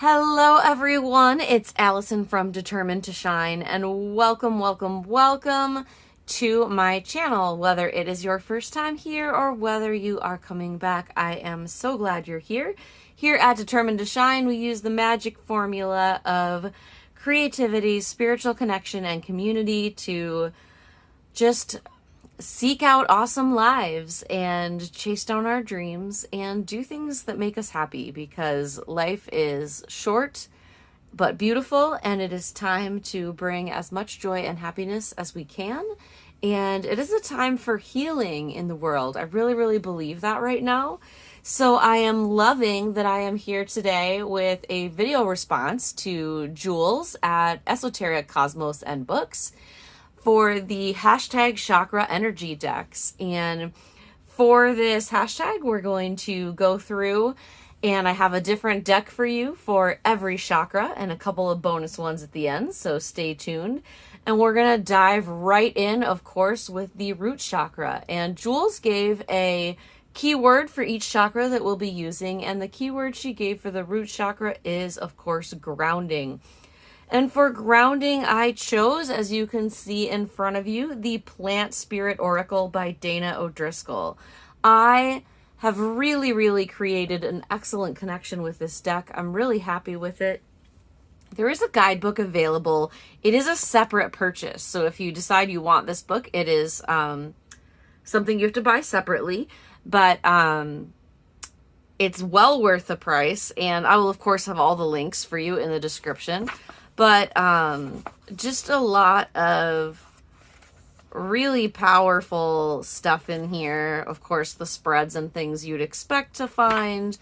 Hello everyone, it's Allison from Determined to Shine, and welcome to my channel. Whether it is your first time here or whether you are coming back, I am so glad you're here. Here at Determined to Shine, we use the magic formula of creativity, spiritual connection, and community to just seek out awesome lives and chase down our dreams and do things that make us happy, because life is short but beautiful, and it is time to bring as much joy and happiness as we can. And it is a time for healing in the world. I really believe that right now. So I am loving that I am here today with a video response to Jules at Esoteric Cosmos and Books for the hashtag chakra energy decks. And for this hashtag, we're going to go through, and I have a different deck for you for every chakra and a couple of bonus ones at the end, so stay tuned. And we're going to dive right in, of course, with the root chakra. And Jules gave a keyword for each chakra that we'll be using, and the keyword she gave for the root chakra is, of course, grounding. And for grounding, I chose, as you can see in front of you, the Plant Spirit Oracle by Dana O'Driscoll. I have really created an excellent connection with this deck. I'm really happy with it. There is a guidebook available. It is a separate purchase. So if you decide you want this book, it is something you have to buy separately. But it's well worth the price. And I will, of course, have all the links for you in the description. But just a lot of really powerful stuff in here. Of course, the spreads and things you'd expect to find.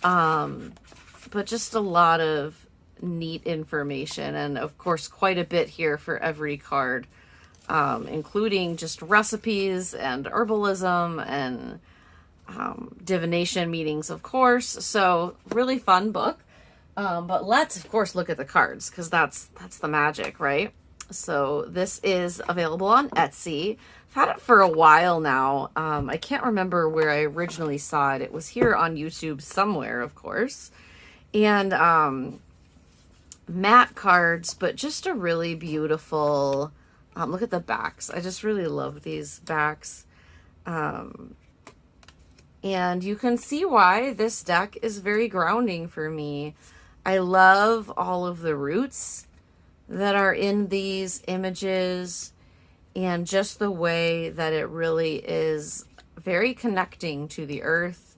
But just a lot of neat information. And, of course, quite a bit here for every card, including just recipes and herbalism and divination meetings, of course. So, really fun book. But let's, of course, look at the cards, because that's the magic, right? So this is available on Etsy. I've had it for a while now. I can't remember where I originally saw it. It was here on YouTube somewhere, of course. And matte cards, but just a really beautiful... look at the backs. I just really love these backs. And you can see why this deck is very grounding for me. I love all of the roots that are in these images, and just the way that it really is very connecting to the earth.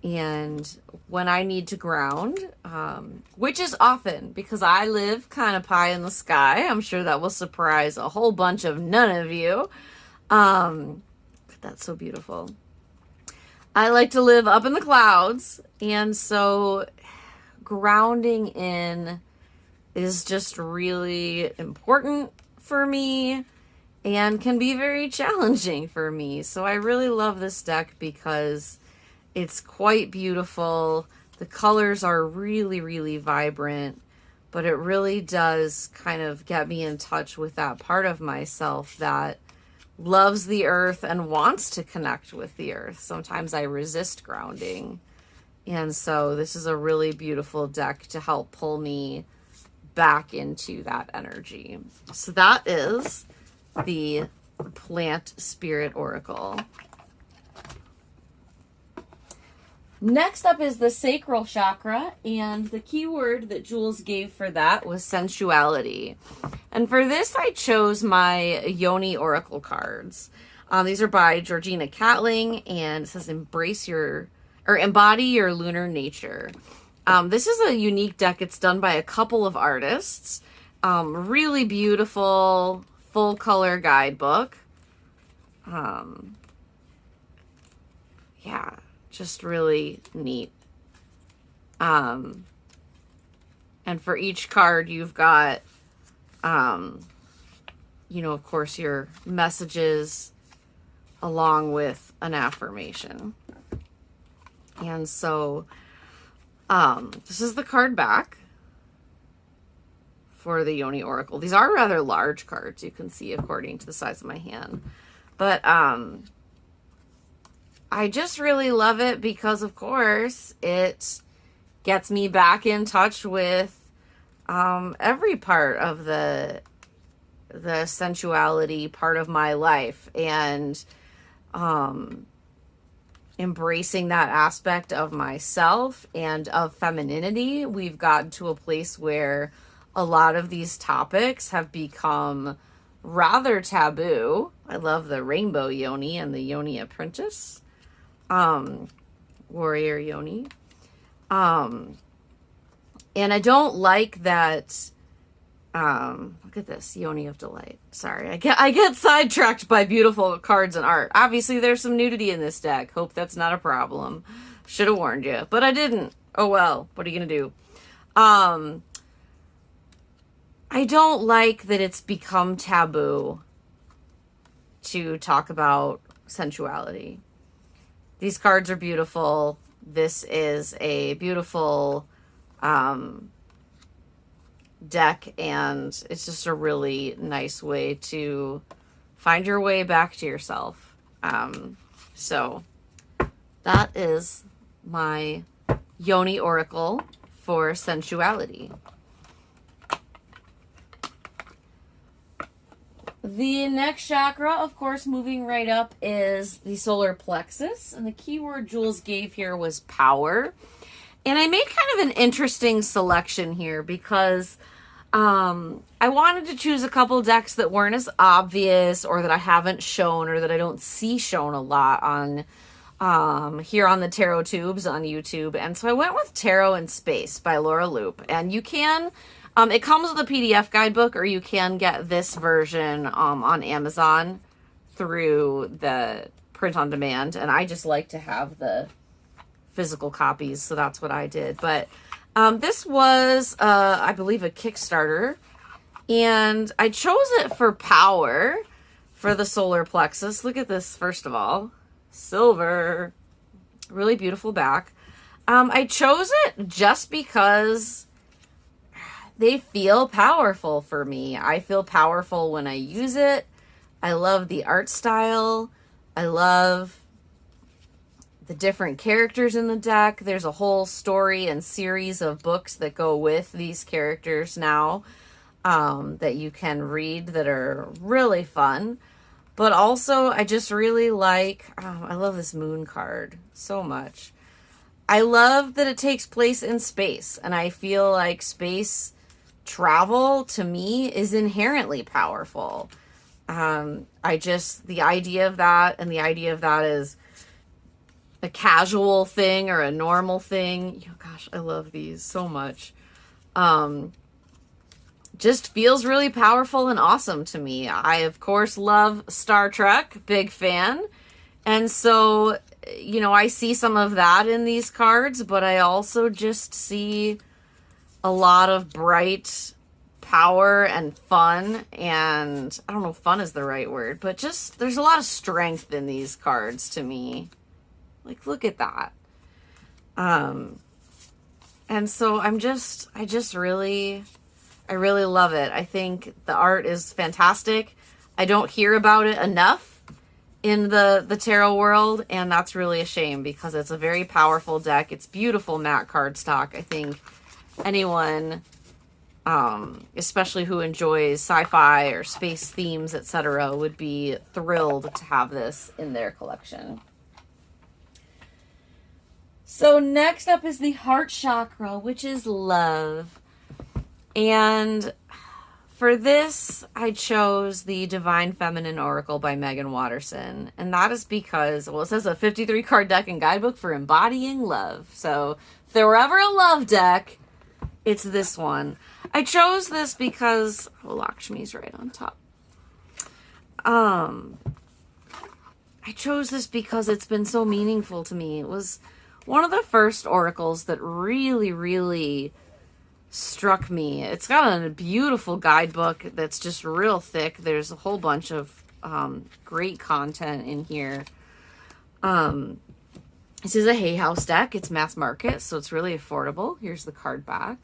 And when I need to ground, which is often, because I live kind of pie in the sky, I'm sure that will surprise a whole bunch of none of you. That's so beautiful. I like to live up in the clouds, and so grounding in is just really important for me and can be very challenging for me. So I really love this deck because it's quite beautiful. The colors are really vibrant, but it really does kind of get me in touch with that part of myself that loves the earth and wants to connect with the earth. Sometimes I resist grounding. And so this is a really beautiful deck to help pull me back into that energy. So that is the Plant Spirit Oracle. Next up is the Sacral Chakra, and the keyword that Jules gave for that was sensuality. And for this, I chose my Yoni Oracle cards. These are by Georgina Catling, and it says embody your lunar nature. This is a unique deck. It's done by a couple of artists. Really beautiful, full color guidebook. Yeah, just really neat. And for each card, you've got, of course, your messages along with an affirmation. And so this is the card back for the Yoni Oracle. These are rather large cards, you can see, according to the size of my hand. But I just really love it because, of course, it gets me back in touch with every part of the sensuality part of my life, and embracing that aspect of myself and of femininity. We've gotten to a place where a lot of these topics have become rather taboo. I love the rainbow yoni and the yoni apprentice, warrior yoni. And I don't like that. Look at this, Yoni of Delight. Sorry, I get sidetracked by beautiful cards and art. Obviously, there's some nudity in this deck. Hope that's not a problem. Should have warned you, but I didn't. Oh well, what are you gonna do? I don't like that it's become taboo to talk about sensuality. These cards are beautiful. This is a beautiful deck, and it's just a really nice way to find your way back to yourself. So that is my Yoni Oracle for sensuality. The next chakra, of course, moving right up, is the solar plexus, and the keyword Jules gave here was power. And I made kind of an interesting selection here because I wanted to choose a couple decks that weren't as obvious, or that I haven't shown, or that I don't see shown a lot on here on the Tarot Tubes on YouTube. And so I went with Tarot in Space by Laura Loop. And you can, it comes with a PDF guidebook, or you can get this version on Amazon through the print on demand. And I just like to have the physical copies, so that's what I did. But this was, I believe, a Kickstarter, and I chose it for power for the solar plexus. Look at this, first of all. Silver. Really beautiful back. I chose it just because they feel powerful for me. I feel powerful when I use it. I love the art style. I love the different characters in the deck. There's a whole story and series of books that go with these characters now that you can read that are really fun. But also, I just really like, I love this moon card so much. I love that it takes place in space, and I feel like space travel to me is inherently powerful. The idea of that, and the idea of that is a casual thing or a normal thing. Gosh, I love these so much. Just feels really powerful and awesome to me. I, of course, love Star Trek, big fan. And so, I see some of that in these cards, but I also just see a lot of bright power and fun. And I don't know if fun is the right word, but just there's a lot of strength in these cards to me. Like, look at that. And so I really love it. I think the art is fantastic. I don't hear about it enough in the tarot world, and that's really a shame because it's a very powerful deck. It's beautiful matte cardstock. I think anyone, especially who enjoys sci-fi or space themes, etc., would be thrilled to have this in their collection. So next up is the heart chakra, which is love. And for this, I chose the Divine Feminine Oracle by Megan Watterson. And that is because, well, it says a 53 card deck and guidebook for embodying love. So if there were ever a love deck, it's this one. I chose this because, oh, Lakshmi's right on top. I chose this because it's been so meaningful to me. It was one of the first oracles that really, really struck me. It's got a beautiful guidebook that's just real thick. There's a whole bunch of great content in here. This is a Hay House deck. It's mass market, so it's really affordable. Here's the card back.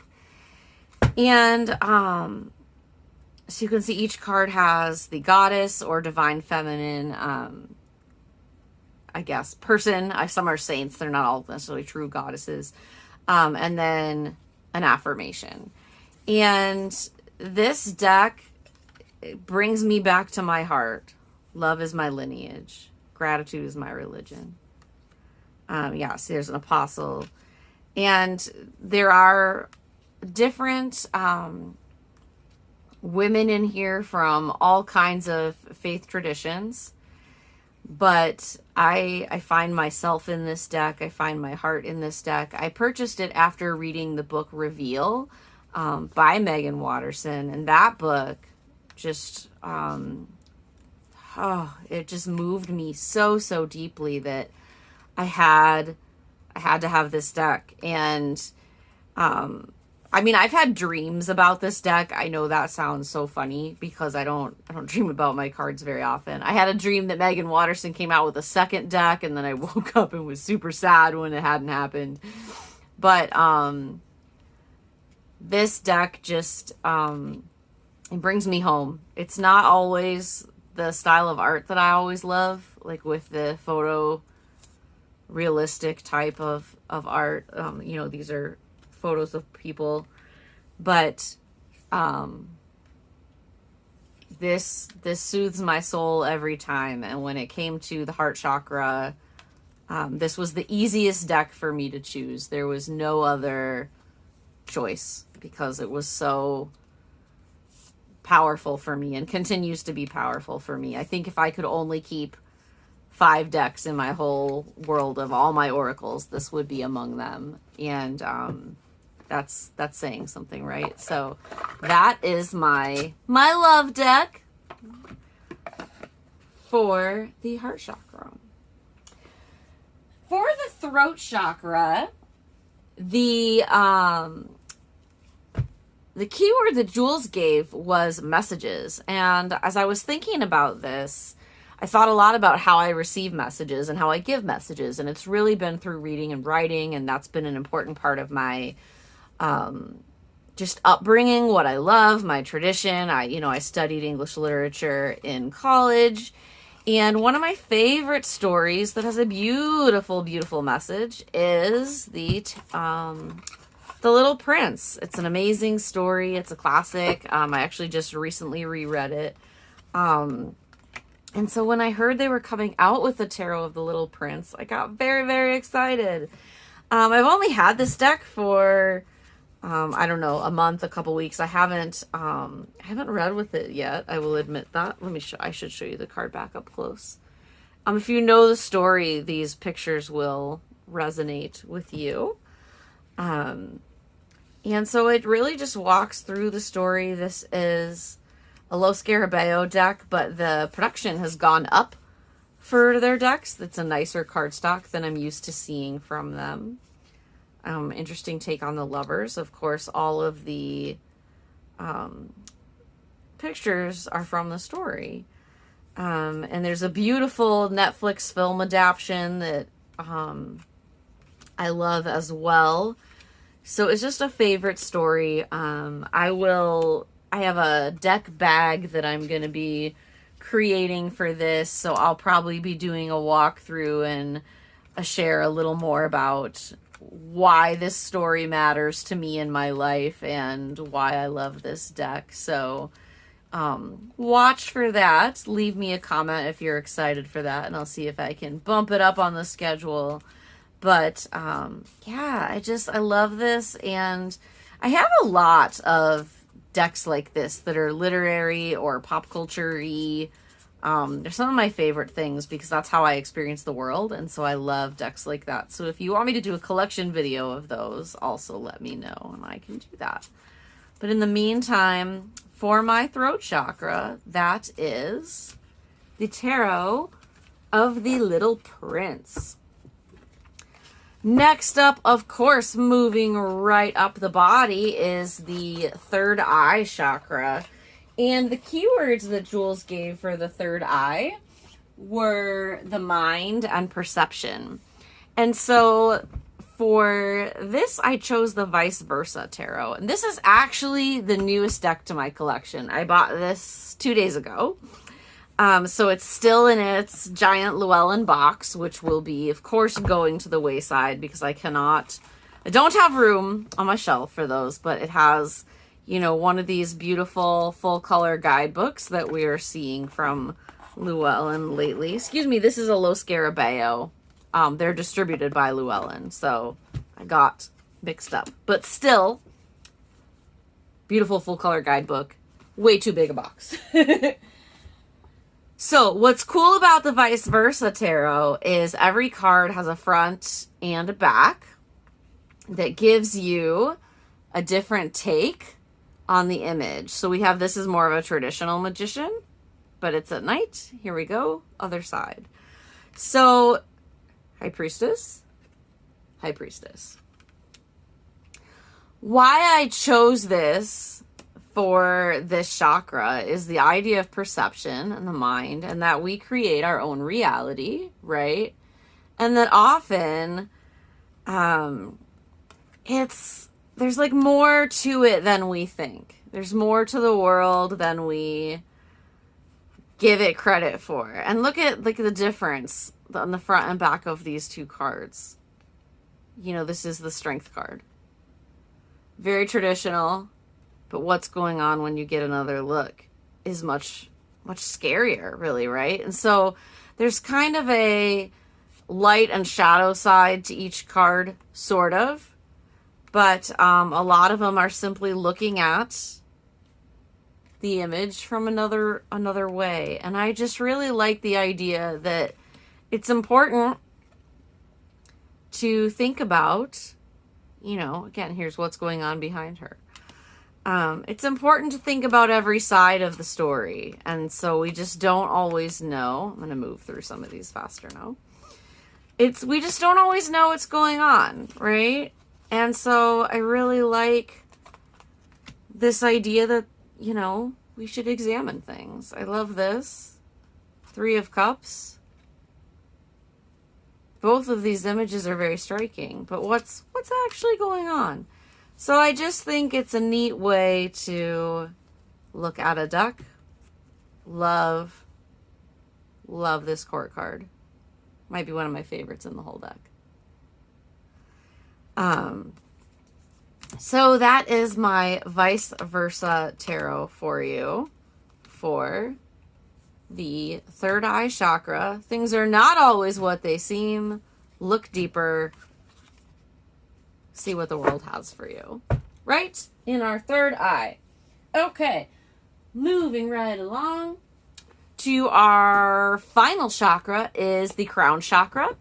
And so you can see each card has the goddess or divine feminine, I guess, person. Some are saints. They're not all necessarily true goddesses. and then an affirmation. And this deck brings me back to my heart. Love is my lineage. Gratitude is my religion. So there's an apostle. And there are different women in here from all kinds of faith traditions. But I find myself in this deck. I find my heart in this deck. I purchased it after reading the book Reveal by Megan Watterson. And that book just, it just moved me so, so deeply that I had to have this deck. And I've had dreams about this deck. I know that sounds so funny because I don't dream about my cards very often. I had a dream that Megan Watterson came out with a second deck, and then I woke up and was super sad when it hadn't happened. But this deck just it brings me home. It's not always the style of art that I always love, like with the photo realistic type of art. These are photos of people, but this soothes my soul every time. And when it came to the heart chakra, this was the easiest deck for me to choose. There was no other choice because it was so powerful for me and continues to be powerful for me. I think if I could only keep 5 decks in my whole world of all my oracles, this would be among them. And that's saying something, right? So that is my love deck for the heart chakra. For the throat chakra, the keyword that Jules gave was messages. And as I was thinking about this, I thought a lot about how I receive messages and how I give messages. And it's really been through reading and writing. And that's been an important part of my just upbringing, what I love, my tradition. I studied English literature in college. And one of my favorite stories that has a beautiful, beautiful message is the Little Prince. It's an amazing story. It's a classic. I actually just recently reread it. And so when I heard they were coming out with the Tarot of the Little Prince, I got very, very excited. I've only had this deck for, a month, a couple weeks. I haven't read with it yet. I will admit that. I should show you the card back up close. If you know the story, these pictures will resonate with you. And so it really just walks through the story. This is a Los Scarabeo deck, but the production has gone up for their decks. That's a nicer cardstock than I'm used to seeing from them. Interesting take on the lovers. Of course, all of the pictures are from the story. And there's a beautiful Netflix film adaptation that I love as well. So it's just a favorite story. I have a deck bag that I'm going to be creating for this. So I'll probably be doing a walkthrough and share a little more about why this story matters to me in my life and why I love this deck. So watch for that. Leave me a comment if you're excited for that, and I'll see if I can bump it up on the schedule. But I love this, and I have a lot of decks like this that are literary or pop culture-y. They're some of my favorite things because that's how I experience the world, and so I love decks like that. So if you want me to do a collection video of those, also let me know, and I can do that. But in the meantime, for my throat chakra, that is the Tarot of the Little Prince. Next up, of course, moving right up the body is the third eye chakra. And the keywords that Jules gave for the third eye were the mind and perception. And so for this, I chose the Vice Versa Tarot. And this is actually the newest deck to my collection. I bought this 2 days ago. So it's still in its giant Llewellyn box, which will be, of course, going to the wayside because I cannot I don't have room on my shelf for those, but it has, you know, one of these beautiful full color guidebooks that we are seeing from Llewellyn lately. Excuse me, this is a Los Scarabeo. They're distributed by Llewellyn, so I got mixed up. But still, beautiful full color guidebook. Way too big a box. So what's cool about the Vice Versa Tarot is every card has a front and a back that gives you a different take on the image. So we have, this is more of a traditional magician, but it's at night. Here we go. Other side. So High Priestess, High Priestess. Why I chose this for this chakra is the idea of perception and the mind, and that we create our own reality, right? And that often there's like more to it than we think. There's more to the world than we give it credit for. And look at like the difference on the front and back of these two cards. You know, this is the Strength card. Very traditional, but what's going on when you get another look is much, much scarier, really, right? And so there's kind of a light and shadow side to each card, sort of. But a lot of them are simply looking at the image from another way. And I just really like the idea that it's important to think about, you know, again, here's what's going on behind her. It's important to think about every side of the story. And so we just don't always know. I'm going to move through some of these faster now. We just don't always know what's going on, right? And so I really like this idea that, you know, we should examine things. I love this. Three of Cups. Both of these images are very striking, but what's actually going on? So I just think it's a neat way to look at a deck. Love this court card. Might be one of my favorites in the whole deck. So that is my Vice Versa Tarot for you for the third eye chakra. Things are not always what they seem. Look deeper. See what the world has for you. Right in our third eye. Okay, moving right along to our final chakra is the crown chakra.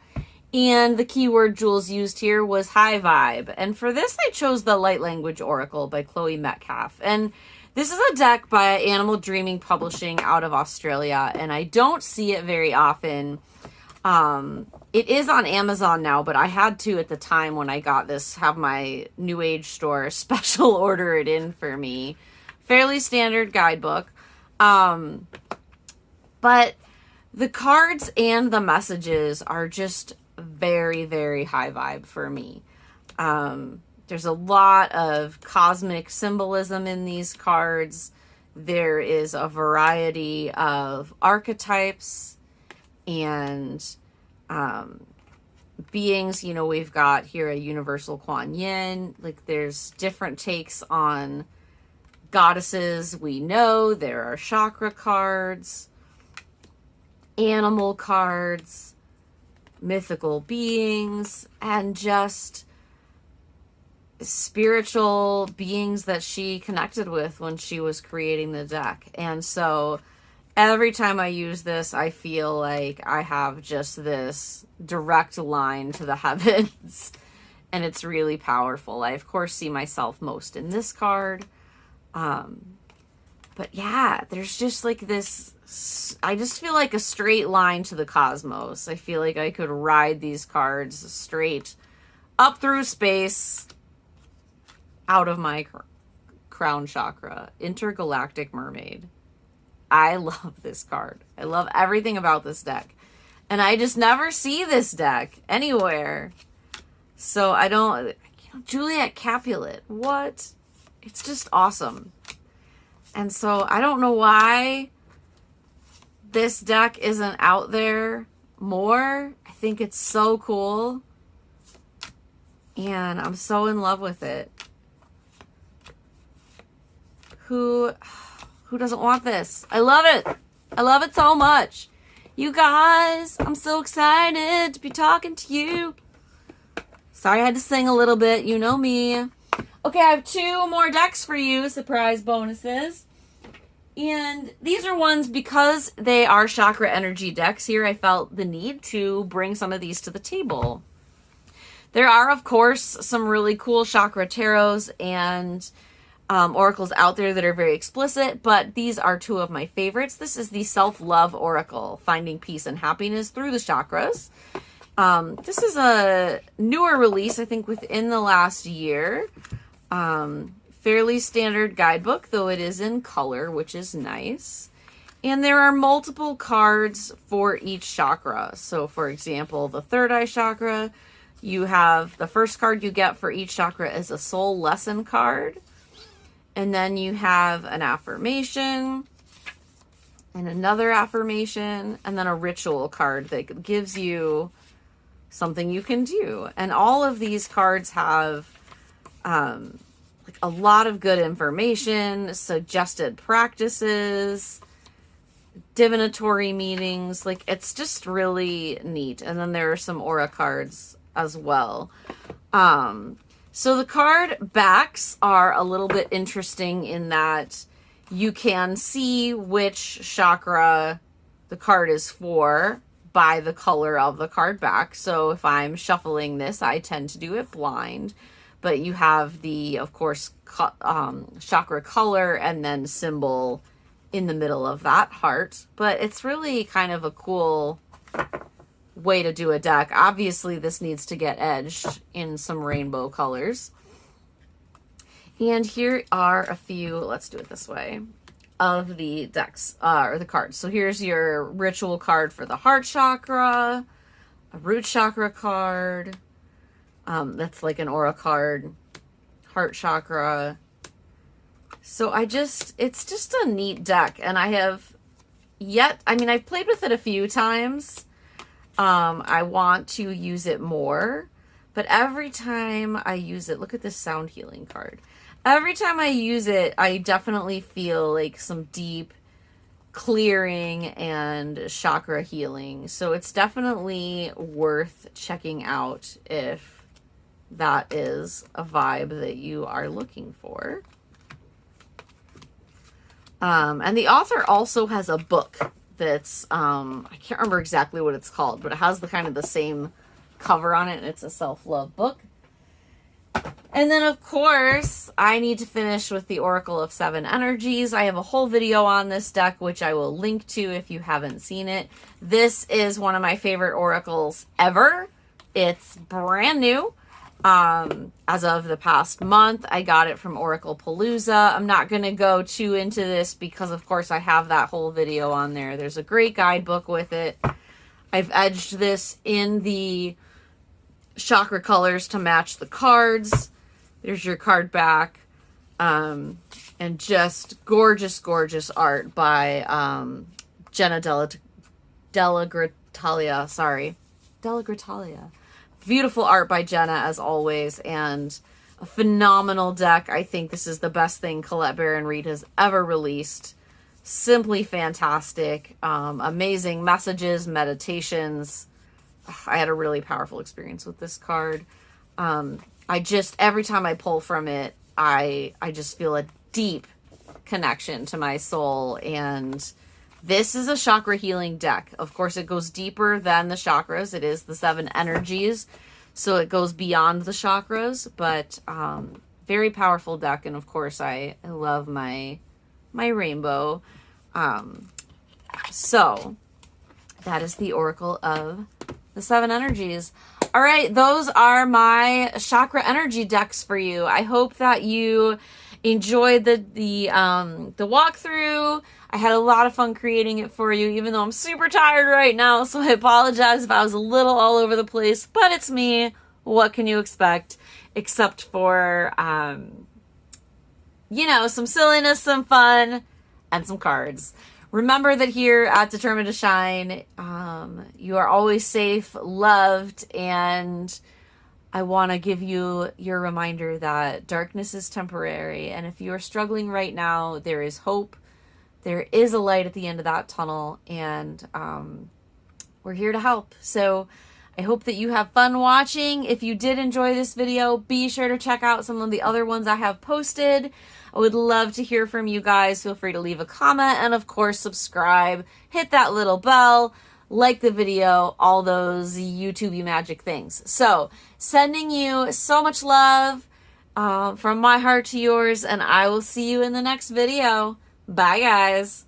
And the keyword Jules used here was high vibe. And for this, I chose the Light Language Oracle by Chloe Metcalf. And this is a deck by Animal Dreaming Publishing out of Australia. And I don't see it very often. It is on Amazon now, but I had to, at the time when I got this, have my New Age store special order it in for me. Fairly standard guidebook. But the cards and the messages are just very, very high vibe for me. There's a lot of cosmic symbolism in these cards. There is a variety of archetypes and beings. You know, we've got here a universal Kuan Yin. Like, there's different takes on goddesses. We know there are chakra cards, animal cards, mythical beings, and just spiritual beings that she connected with when she was creating the deck. And so every time I use this, I feel like I have just this direct line to the heavens, and it's really powerful. I, of course, see myself most in this card. But yeah, there's just like this, I just feel like a straight line to the cosmos. I feel like I could ride these cards straight up through space, out of my crown chakra. Intergalactic Mermaid. I love this card. I love everything about this deck. And I just never see this deck anywhere. So I don't, you know, Juliet Capulet, what? It's just awesome. And so I don't know why this deck isn't out there more. I think it's so cool. And I'm so in love with it. Who doesn't want this? I love it. I love it so much. You guys, I'm so excited to be talking to you. Sorry I had to sing a little bit. You know me. Okay, I have 2 more decks for you. Surprise bonuses. And these are ones, because they are chakra energy decks here, I felt the need to bring some of these to the table. There are, of course, some really cool chakra tarots and oracles out there that are very explicit, but these are 2 of my favorites. This is the Self-Love Oracle, Finding Peace and Happiness Through the Chakras. This is a newer release, I think, within the last year. Fairly standard guidebook, though it is in color, which is nice. And there are multiple cards for each chakra. So, for example, the third eye chakra, you have the first card you get for each chakra is a soul lesson card. And then you have an affirmation and another affirmation and then a ritual card that gives you something you can do. And all of these cards have like a lot of good information, suggested practices, divinatory meanings. Like, it's just really neat. And then there are some aura cards as well. So the card backs are a little bit interesting in that you can see which chakra the card is for by the color of the card back. So if I'm shuffling this, I tend to do it blind. But you have the, of course, chakra color and then symbol in the middle of that heart. But it's really kind of a cool way to do a deck. Obviously, this needs to get edged in some rainbow colors. And here are a few, let's do it this way, of the decks, or the cards. So here's your ritual card for the heart chakra, a root chakra card, that's like an aura card, heart chakra. So it's just a neat deck. And I've played with it a few times. I want to use it more, but every time I use it, look at this sound healing card. Every time I use it, I definitely feel like some deep clearing and chakra healing. So it's definitely worth checking out if that is a vibe that you are looking for. And the author also has a book that's, I can't remember exactly what it's called, but it has the kind of the same cover on it, and it's a self-love book. And then, of course, I need to finish with the Oracle of 7 Energies. I have a whole video on this deck, which I will link to if you haven't seen it. This is one of my favorite oracles ever. It's brand new. As of the past month, I got it from Oracle Palooza. I'm not going to go too into this because, of course, I have that whole video on there. There's a great guidebook with it. I've edged this in the chakra colors to match the cards. There's your card back. And just gorgeous, gorgeous art by Jenna Della Gritalia. Sorry. Della Gritalia. Beautiful art by Jenna, as always, and a phenomenal deck. I think this is the best thing Colette Baron-Reid has ever released. Simply fantastic. Amazing messages, meditations. I had a really powerful experience with this card. Every time I pull from it, I just feel a deep connection to my soul, and this is a chakra healing deck. Of course, it goes deeper than the chakras. It is the 7 energies, so it goes beyond the chakras, but very powerful deck. And of course, I love my rainbow. So that is the Oracle of the 7 energies. All right, those are my chakra energy decks for you. I hope that you enjoyed the walkthrough. I had a lot of fun creating it for you, even though I'm super tired right now, so I apologize if I was a little all over the place, but it's me. What can you expect? Except for, some silliness, some fun, and some cards. Remember that here at Determined to Shine, you are always safe, loved, and I want to give you your reminder that darkness is temporary. And if you are struggling right now, there is hope. There is a light at the end of that tunnel. And we're here to help. So I hope that you have fun watching. If you did enjoy this video, be sure to check out some of the other ones I have posted. I would love to hear from you guys. Feel free to leave a comment and, of course, subscribe. Hit that little bell. Like the video, all those YouTube magic things. So, sending you so much love from my heart to yours, and I will see you in the next video. Bye, guys.